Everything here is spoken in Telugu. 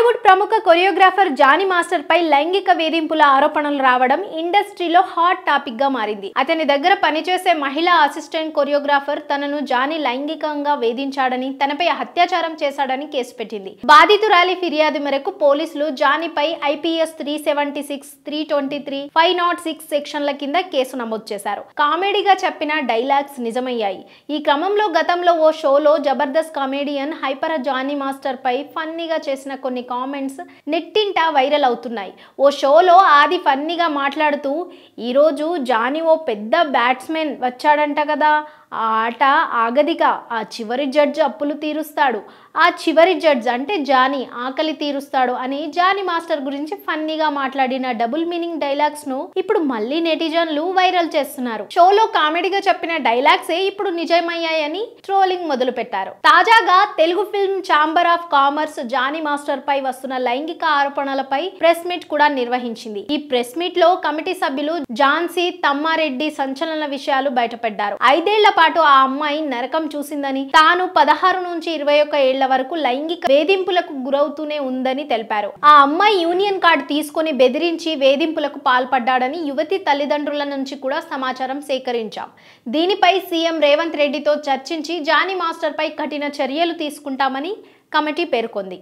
బాలీవుడ్ ప్రముఖ కొరియోగ్రాఫర్ జానీ మాస్టర్ పై లైంగిక వేధింపుల ఆరోపణలు రావడం ఇండస్ట్రీలో హాట్ టాపిక్ గా మారింది. అతని దగ్గర పనిచేసే మహిళా అసిస్టెంట్ కొరియోగ్రాఫర్ తనను జానీ లైంగికంగా వేధించాడని, తనపై అత్యాచారం చేశాడని కేసు పెట్టింది. బాధితురాలి ఫిర్యాదు మేరకు పోలీసులు జానీపై IPS 376, 323, 506 సెక్షన్ల కింద కేసు నమోదు చేశారు. కామెడీగా చెప్పిన డైలాగ్స్ నిజమయ్యాయి. ఈ క్రమంలో గతంలో ఓ షోలో Jabardasth comedian hyper Jani master పై ఫన్నీగా చేసిన కొన్ని కామెంట్స్ నెట్టింట వైరల్ అవుతున్నాయి. ఓ షోలో ఆది ఫన్నీగా మాట్లాడుతూ, ఈరోజు జానీ ఓ పెద్ద బ్యాట్స్మెన్ వచ్చాడంట కదా, ఆ ఆట ఆగదిగా, ఆ చివరి జడ్జ్ అప్పులు తీరుస్తాడు, ఆ చివరి జడ్జ్ అంటే జానీ ఆకలి తీరుస్తాడు అని జానీ మాస్టర్ గురించి ఫన్నీగా మాట్లాడిన డబుల్ మీనింగ్ డైలాగ్స్ ను ఇప్పుడు మళ్ళీ నెటిజన్లు వైరల్ చేస్తున్నారు. షోలో కామెడీగా చెప్పిన డైలాగ్సే ఇప్పుడు నిజమయ్యాయని ట్రోలింగ్ మొదలు పెట్టారు. తాజాగా Telugu film chamber of commerce Jani master పై వస్తున్న లైంగిక ఆరోపణలపై ప్రెస్ మీట్ కూడా నిర్వహించింది. ఈ ప్రెస్ మీట్ లో కమిటీ సభ్యులు ఝాన్సీ తమ్మారెడ్డి సంచలన విషయాలు బయటపెట్టారు. 5 ఏళ్ల పాటు ఆ అమ్మాయి నరకం చూసిందని, తాను 16 నుంచి 21 ఏళ్ల వరకు లైంగిక వేధింపులకు గురవుతూనే ఉందని తెలిపారు. ఆ అమ్మాయి యూనియన్ కార్డు తీసుకుని బెదిరించి వేధింపులకు పాల్పడ్డాడని యువతి తల్లిదండ్రుల నుంచి కూడా సమాచారం సేకరించాం. దీనిపై సీఎం రేవంత్ రెడ్డితో చర్చించి జానీ మాస్టర్ పై కఠిన చర్యలు తీసుకుంటామని కమిటీ పేర్కొంది.